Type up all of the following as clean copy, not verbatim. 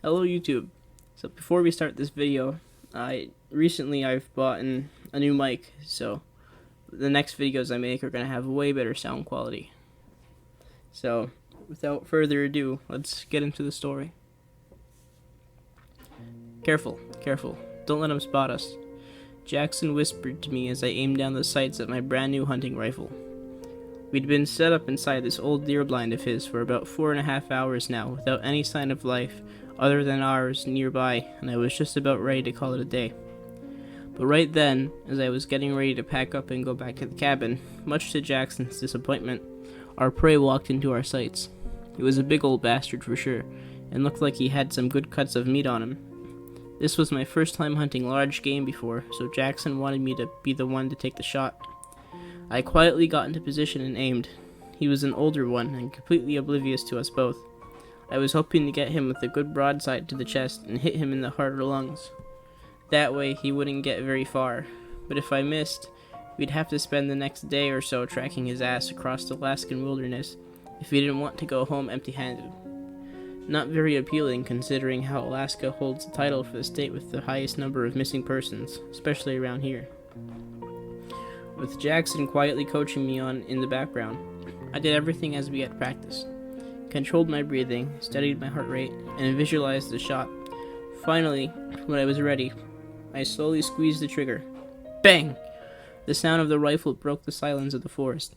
Hello YouTube. So before we start this video, I've bought a new mic, so the next videos I make are going to have way better sound quality. So without further ado, let's get into the story. Careful, careful, don't let him spot us. Jackson whispered to me as I aimed down the sights of my brand new hunting rifle. We'd been set up inside this old deer blind of his for about 4.5 hours now, without any sign of life other than ours nearby, and I was just about ready to call it a day. But right then, as I was getting ready to pack up and go back to the cabin, much to Jackson's disappointment, our prey walked into our sights. He was a big old bastard for sure, and looked like he had some good cuts of meat on him. This was my first time hunting large game before, so Jackson wanted me to be the one to take the shot. I quietly got into position and aimed. He was an older one and completely oblivious to us both. I was hoping to get him with a good broadside to the chest and hit him in the heart or lungs. That way he wouldn't get very far, but if I missed, we'd have to spend the next day or so tracking his ass across the Alaskan wilderness if he didn't want to go home empty-handed. Not very appealing considering how Alaska holds the title for the state with the highest number of missing persons, especially around here. With Jackson quietly coaching me on in the background, I did everything as we had practiced. Controlled my breathing, studied my heart rate, and visualized the shot. Finally, when I was ready, I slowly squeezed the trigger. Bang! The sound of the rifle broke the silence of the forest.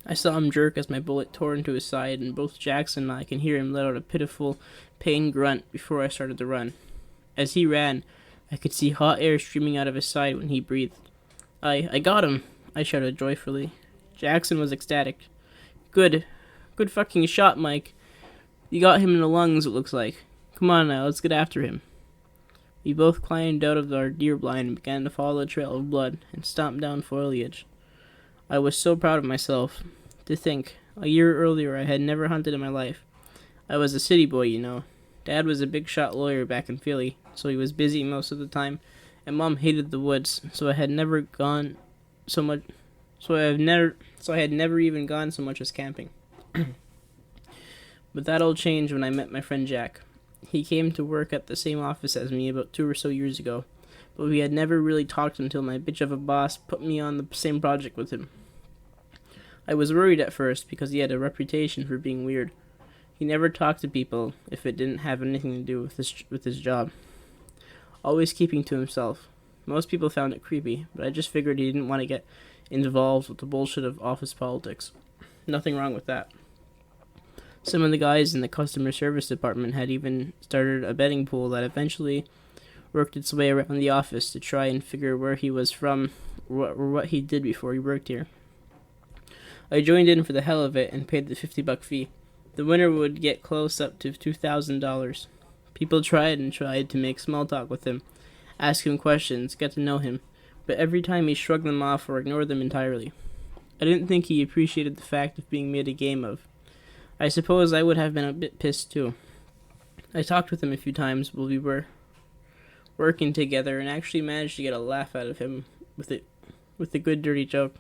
I saw him jerk as my bullet tore into his side, and both Jackson and I can hear him let out a pitiful, pain grunt before I started to run. As he ran, I could see hot air streaming out of his side when he breathed. I got him! I shouted joyfully. Jackson was ecstatic. Good fucking shot, Mike. You got him in the lungs, it looks like. Come on now, let's get after him. We both climbed out of our deer blind and began to follow the trail of blood and stomp down foliage. I was so proud of myself. To think, a year earlier I had never hunted in my life. I was a city boy, you know. Dad was a big shot lawyer back in Philly, so he was busy most of the time, and Mom hated the woods, so I had never even gone so much as camping. But that all changed when I met my friend Jack. He came to work at the same office as me about 2 or so years ago, but we had never really talked until my bitch of a boss put me on the same project with him. I was worried at first because he had a reputation for being weird. He never talked to people if it didn't have anything to do with his job. Always keeping to himself. Most people found it creepy, but I just figured he didn't want to get involved with the bullshit of office politics. Nothing wrong with that. Some of the guys in the customer service department had even started a betting pool that eventually worked its way around the office to try and figure where he was from or what he did before he worked here. I joined in for the hell of it and paid the $50 fee. The winner would get close up to $2,000. People tried and tried to make small talk with him, ask him questions, get to know him, but every time he shrugged them off or ignored them entirely. I didn't think he appreciated the fact of being made a game of. I suppose I would have been a bit pissed too. I talked with him a few times while we were working together and actually managed to get a laugh out of him with a good dirty joke.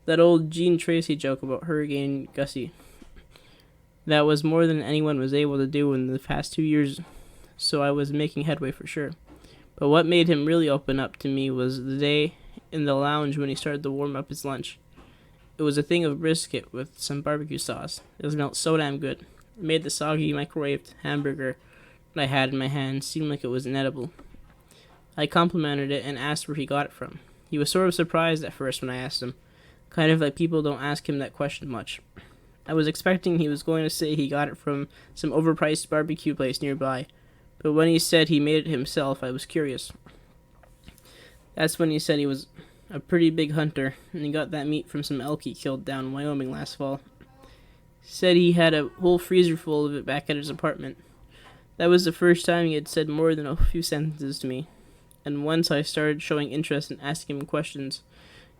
That old Gene Tracy joke about Hurricane Gussie. That was more than anyone was able to do in the past 2 years, so I was making headway for sure. But what made him really open up to me was the day in the lounge when he started to warm up his lunch. It was a thing of brisket with some barbecue sauce. It smelled so damn good. It made the soggy microwaved hamburger that I had in my hand seem like it was inedible. I complimented it and asked where he got it from. He was sort of surprised at first when I asked him, kind of like people don't ask him that question much. I was expecting he was going to say he got it from some overpriced barbecue place nearby, but when he said he made it himself, I was curious. That's when he said he was a pretty big hunter, and he got that meat from some elk he killed down in Wyoming last fall. Said he had a whole freezer full of it back at his apartment. That was the first time he had said more than a few sentences to me, and once I started showing interest in asking him questions,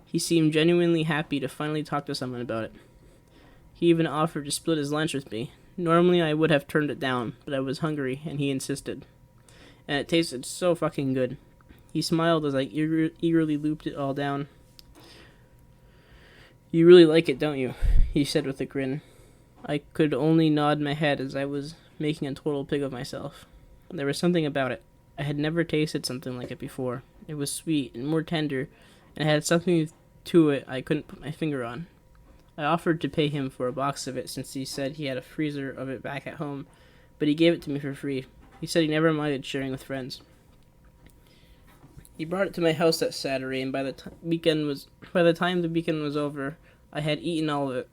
he seemed genuinely happy to finally talk to someone about it. He even offered to split his lunch with me. Normally I would have turned it down, but I was hungry, and he insisted. And it tasted so fucking good. He smiled as I eagerly looped it all down. "You really like it, don't you?" he said with a grin. I could only nod my head as I was making a total pig of myself. There was something about it. I had never tasted something like it before. It was sweet and more tender, and it had something to it I couldn't put my finger on. I offered to pay him for a box of it since he said he had a freezer of it back at home, but he gave it to me for free. He said he never minded sharing with friends. He brought it to my house that Saturday, and by the time the weekend was over, I had eaten all of it.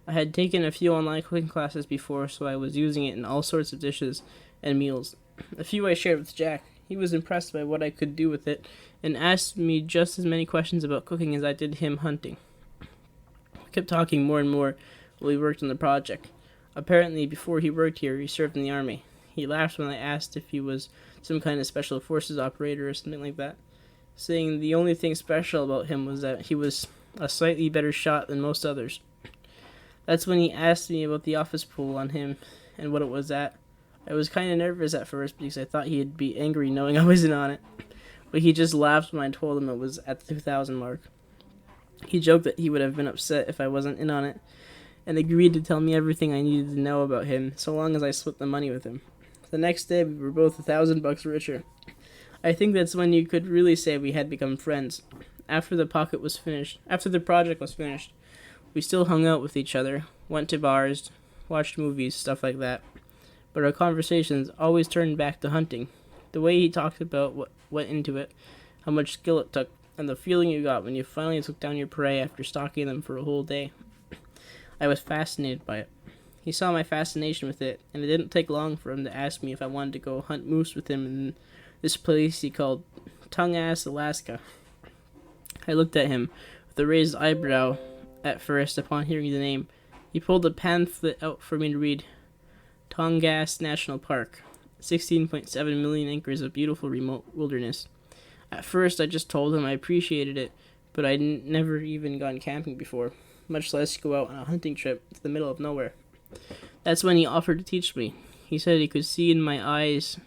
I had taken a few online cooking classes before, so I was using it in all sorts of dishes and meals. A few I shared with Jack. He was impressed by what I could do with it, and asked me just as many questions about cooking as I did him hunting. We kept talking more and more while we worked on the project. Apparently, before he worked here, he served in the army. He laughed when I asked if he was some kind of special forces operator or something like that, saying the only thing special about him was that he was a slightly better shot than most others. That's when he asked me about the office pool on him and what it was at. I was kind of nervous at first because I thought he'd be angry knowing I wasn't on it, but he just laughed when I told him it was at the 2,000 mark. He joked that he would have been upset if I wasn't in on it, and agreed to tell me everything I needed to know about him so long as I split the money with him. The next day we were both $1,000 richer. I think that's when you could really say we had become friends. After the project was finished, we still hung out with each other, went to bars, watched movies, stuff like that. But our conversations always turned back to hunting. The way he talked about what went into it, how much skill it took, and the feeling you got when you finally took down your prey after stalking them for a whole day. I was fascinated by it. He saw my fascination with it, and it didn't take long for him to ask me if I wanted to go hunt moose with him in this place he called Tongue-Ass, Alaska. I looked at him with a raised eyebrow at first upon hearing the name. He pulled a pamphlet out for me to read. Tongue-Ass National Park, 16.7 million acres of beautiful remote wilderness. At first, I just told him I appreciated it, but I'd never even gone camping before, much less go out on a hunting trip to the middle of nowhere. That's when he offered to teach me. He said he could see in my eyes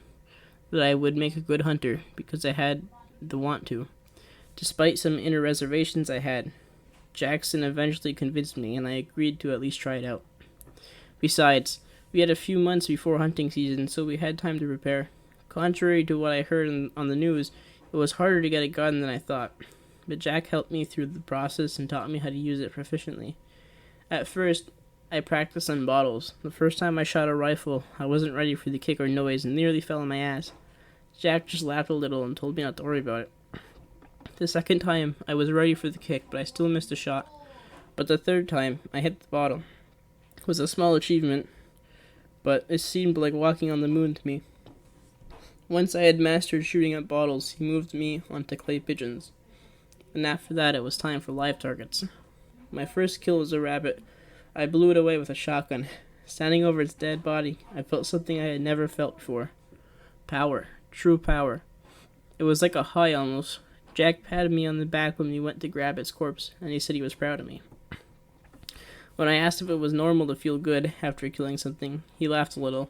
that I would make a good hunter, because I had the want to. Despite some inner reservations I had, Jackson eventually convinced me, and I agreed to at least try it out. Besides, we had a few months before hunting season, so we had time to prepare. Contrary to what I heard on the news, it was harder to get a gun than I thought, but Jack helped me through the process and taught me how to use it proficiently. At first, I practiced on bottles. The first time I shot a rifle, I wasn't ready for the kick or noise and nearly fell on my ass. Jack just laughed a little and told me not to worry about it. The second time, I was ready for the kick, but I still missed a shot. But the third time, I hit the bottle. It was a small achievement, but it seemed like walking on the moon to me. Once I had mastered shooting at bottles, he moved me onto clay pigeons. And after that, it was time for live targets. My first kill was a rabbit. I blew it away with a shotgun. Standing over its dead body, I felt something I had never felt before. Power. True power. It was like a high almost. Jack patted me on the back when we went to grab its corpse, and he said he was proud of me. When I asked if it was normal to feel good after killing something, he laughed a little.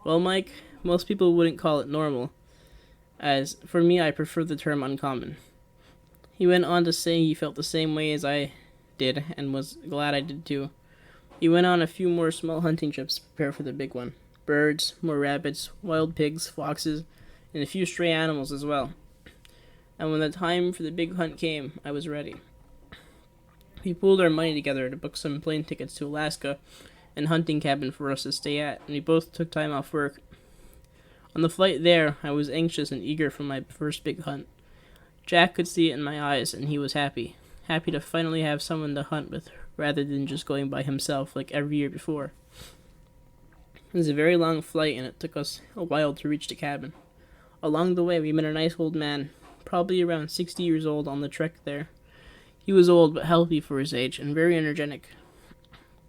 Well, Mike, most people wouldn't call it normal. As for me, I prefer the term uncommon. He went on to say he felt the same way as I did, and was glad I did too. He went on a few more small hunting trips to prepare for the big one. Birds, more rabbits, wild pigs, foxes, and a few stray animals as well. And when the time for the big hunt came, I was ready. We pooled our money together to book some plane tickets to Alaska and hunting cabin for us to stay at, and we both took time off work. On the flight there, I was anxious and eager for my first big hunt. Jack could see it in my eyes, and he was happy. Happy to finally have someone to hunt with, rather than just going by himself like every year before. It was a very long flight, and it took us a while to reach the cabin. Along the way, we met a nice old man, probably around 60 years old, on the trek there. He was old but healthy for his age, and very energetic.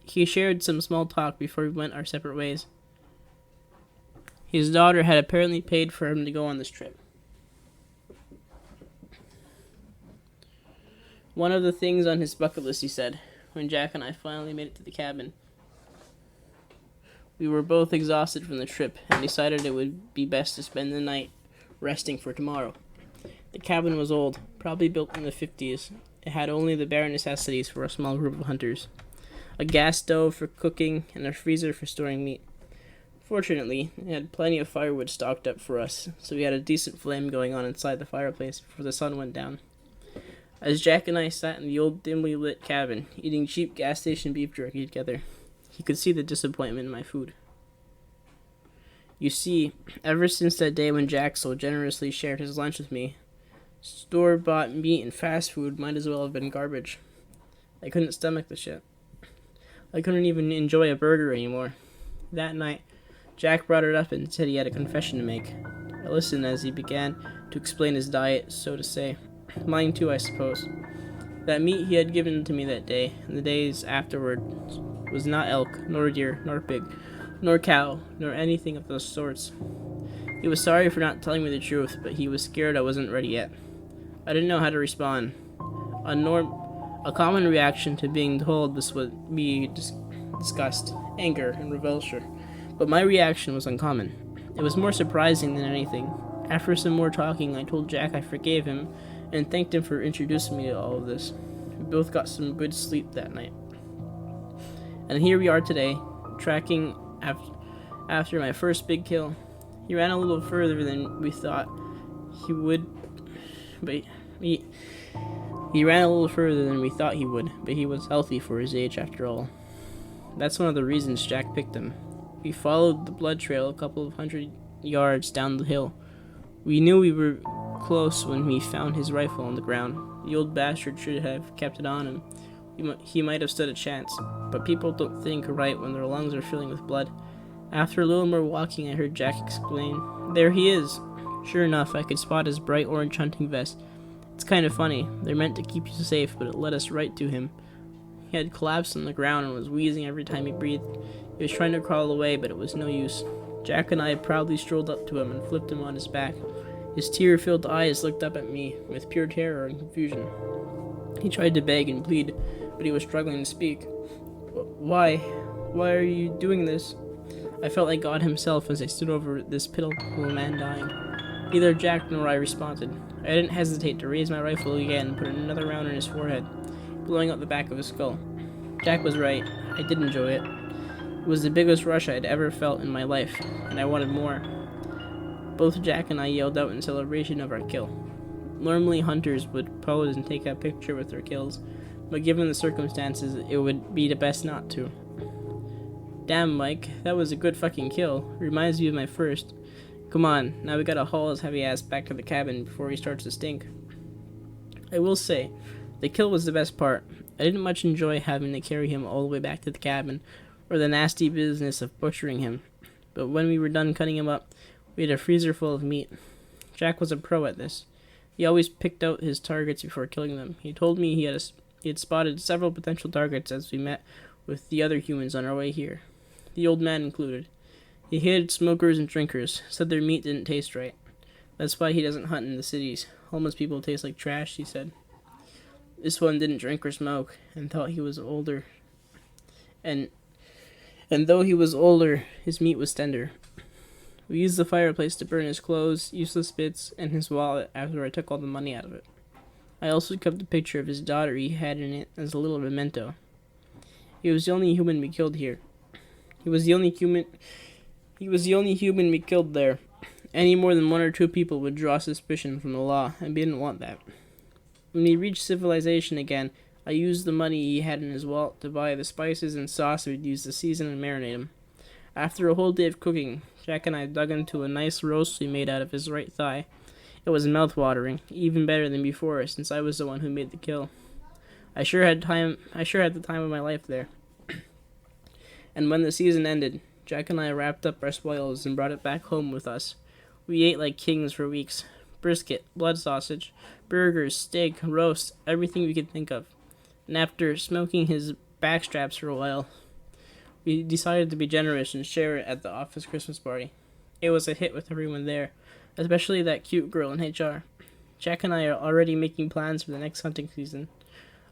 He shared some small talk before we went our separate ways. His daughter had apparently paid for him to go on this trip. One of the things on his bucket list, he said, when Jack and I finally made it to the cabin. We were both exhausted from the trip, and decided it would be best to spend the night resting for tomorrow. The cabin was old, probably built in the 50s. It had only the bare necessities for a small group of hunters. A gas stove for cooking, and a freezer for storing meat. Fortunately, it had plenty of firewood stocked up for us, so we had a decent flame going on inside the fireplace before the sun went down. As Jack and I sat in the old dimly lit cabin, eating cheap gas station beef jerky together, he could see the disappointment in my food. You see, ever since that day when Jack so generously shared his lunch with me, store-bought meat and fast food might as well have been garbage. I couldn't stomach the shit. I couldn't even enjoy a burger anymore. That night, Jack brought it up and said he had a confession to make. I listened as he began to explain his diet, so to say. Mine too, I suppose. That meat he had given to me that day, and the days afterward, was not elk, nor deer, nor pig, nor cow, nor anything of those sorts. He was sorry for not telling me the truth, but he was scared I wasn't ready yet. I didn't know how to respond. A common reaction to being told this would be disgust, anger, and revulsion, but my reaction was uncommon. It was more surprising than anything. After some more talking, I told Jack I forgave him and thanked him for introducing me to all of this. We both got some good sleep that night. And here we are today, tracking after my first big kill. He ran a little further than we thought he would, but he ran a little further than we thought he would, but he was healthy for his age after all. That's one of the reasons Jack picked him. We followed the blood trail a couple of 100 yards down the hill. We knew we were close when we found his rifle on the ground. The old bastard should have kept it on him. He might have stood a chance, but people don't think right when their lungs are filling with blood. After a little more walking, I heard Jack explain, "There he is." Sure enough, I could spot his bright orange hunting vest. It's kind of funny. They're meant to keep you safe, but it led us right to him. He had collapsed on the ground and was wheezing every time he breathed. He was trying to crawl away, but it was no use. Jack and I proudly strolled up to him and flipped him on his back. His tear-filled eyes looked up at me with pure terror and confusion. He tried to beg and plead, but he was struggling to speak. Why? Why are you doing this? I felt like God himself as I stood over this pitiful man dying. Neither Jack nor I responded. I didn't hesitate to raise my rifle again and put another round in his forehead, blowing out the back of his skull. Jack was right. I did enjoy it. It was the biggest rush I had ever felt in my life, and I wanted more. Both Jack and I yelled out in celebration of our kill. Normally hunters would pose and take a picture with their kills, but given the circumstances, it would be the best not to. Damn, Mike, that was a good fucking kill. Reminds me of my first. Come on, now we gotta haul his heavy ass back to the cabin before he starts to stink. I will say, the kill was the best part. I didn't much enjoy having to carry him all the way back to the cabin, or the nasty business of butchering him. But when we were done cutting him up, we had a freezer full of meat. Jack was a pro at this. He always picked out his targets before killing them. He told me he had spotted several potential targets as we met with the other humans on our way here, the old man included. He hated smokers and drinkers, said their meat didn't taste right. That's why he doesn't hunt in the cities. Homeless people taste like trash, he said. This one didn't drink or smoke, and thought he was older. And though he was older, his meat was tender. We used the fireplace to burn his clothes, useless bits, and his wallet after I took all the money out of it. I also kept a picture of his daughter he had in it as a little memento. He was the only human we killed here. He was the only human we killed there. Any more than one or two people would draw suspicion from the law, and we didn't want that. When we reached civilization again, I used the money he had in his wallet to buy the spices and sauce we'd use to season and marinate him. After a whole day of cooking, Jack and I dug into a nice roast we made out of his right thigh. It was mouth-watering, even better than before, since I was the one who made the kill. I sure had the time of my life there. And when the season ended, Jack and I wrapped up our spoils and brought it back home with us. We ate like kings for weeks. Brisket, blood sausage, burgers, steak, roast, everything we could think of. And after smoking his backstraps for a while, we decided to be generous and share it at the office Christmas party. It was a hit with everyone there, especially that cute girl in HR. Jack and I are already making plans for the next hunting season.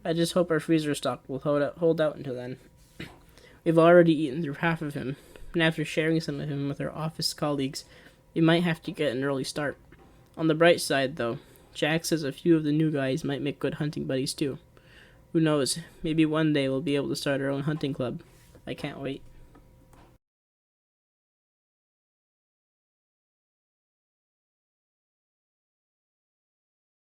I just hope our freezer stock will hold out until then. We've already eaten through half of him, and after sharing some of him with our office colleagues, we might have to get an early start. On the bright side, though, Jack says a few of the new guys might make good hunting buddies too. Who knows, maybe one day we'll be able to start our own hunting club. I can't wait.